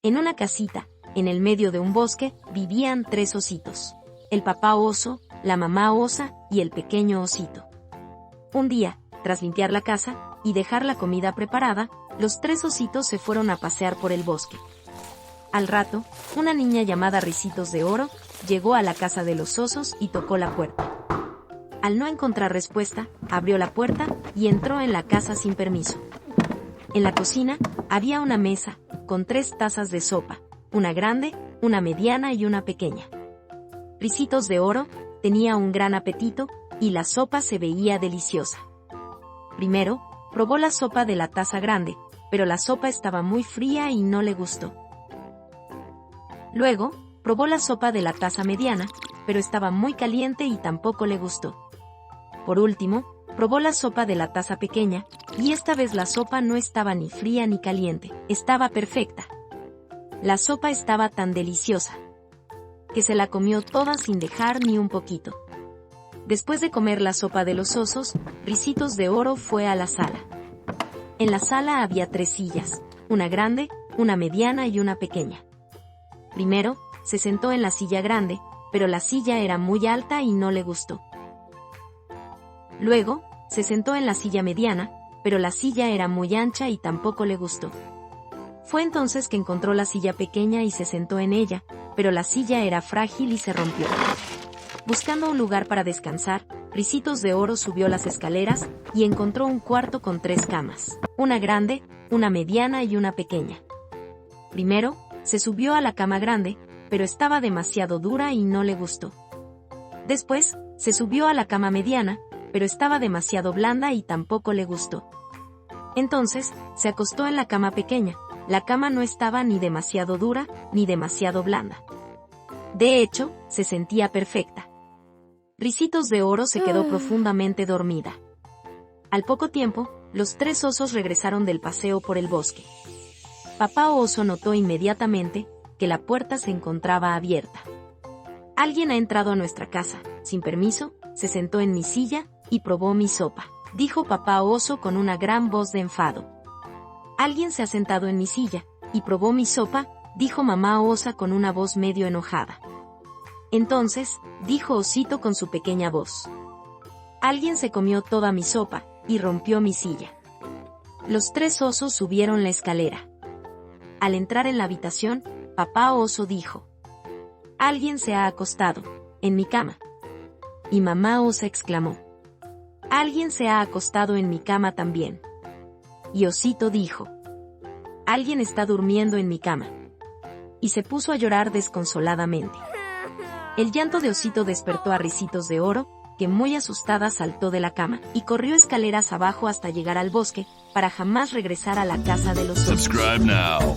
En una casita, en el medio de un bosque, vivían 3 ositos. El papá oso, la mamá osa y el pequeño osito. Un día, tras limpiar la casa y dejar la comida preparada, los 3 ositos se fueron a pasear por el bosque. Al rato, una niña llamada Ricitos de Oro llegó a la casa de los osos y tocó la puerta. Al no encontrar respuesta, abrió la puerta y entró en la casa sin permiso. En la cocina había una mesa con 3 tazas de sopa, una grande, una mediana y una pequeña. Ricitos de Oro tenía un gran apetito y la sopa se veía deliciosa. Primero, probó la sopa de la taza grande, pero la sopa estaba muy fría y no le gustó. Luego, probó la sopa de la taza mediana, pero estaba muy caliente y tampoco le gustó. Por último, probó la sopa de la taza pequeña, y esta vez la sopa no estaba ni fría ni caliente, estaba perfecta. La sopa estaba tan deliciosa que se la comió toda sin dejar ni un poquito. Después de comer la sopa de los osos, Ricitos de Oro fue a la sala. En la sala había 3 sillas, una grande, una mediana y una pequeña. Primero, se sentó en la silla grande, pero la silla era muy alta y no le gustó. Luego, se sentó en la silla mediana, pero la silla era muy ancha y tampoco le gustó. Fue entonces que encontró la silla pequeña y se sentó en ella, pero la silla era frágil y se rompió. Buscando un lugar para descansar, Ricitos de Oro subió las escaleras y encontró un cuarto con 3 camas, una grande, una mediana y una pequeña. Primero, se subió a la cama grande, pero estaba demasiado dura y no le gustó. Después, se subió a la cama mediana, pero estaba demasiado blanda y tampoco le gustó. Entonces, se acostó en la cama pequeña. La cama no estaba ni demasiado dura, ni demasiado blanda. De hecho, se sentía perfecta. Ricitos de Oro se quedó profundamente dormida. Al poco tiempo, los 3 osos regresaron del paseo por el bosque. Papá Oso notó inmediatamente que la puerta se encontraba abierta. Alguien ha entrado a nuestra casa, sin permiso, se sentó en mi silla y probó mi sopa, dijo Papá Oso con una gran voz de enfado. Alguien se ha sentado en mi silla y probó mi sopa, dijo Mamá Osa con una voz medio enojada. Entonces, dijo Osito con su pequeña voz. Alguien se comió toda mi sopa y rompió mi silla. Los 3 osos subieron la escalera. Al entrar en la habitación, Papá Oso dijo: Alguien se ha acostado en mi cama. Y Mamá Osa exclamó: Alguien se ha acostado en mi cama también. Y Osito dijo: Alguien está durmiendo en mi cama. Y se puso a llorar desconsoladamente. El llanto de Osito despertó a Ricitos de Oro, que muy asustada saltó de la cama y corrió escaleras abajo hasta llegar al bosque, para jamás regresar a la casa de los osos. Subscribe now.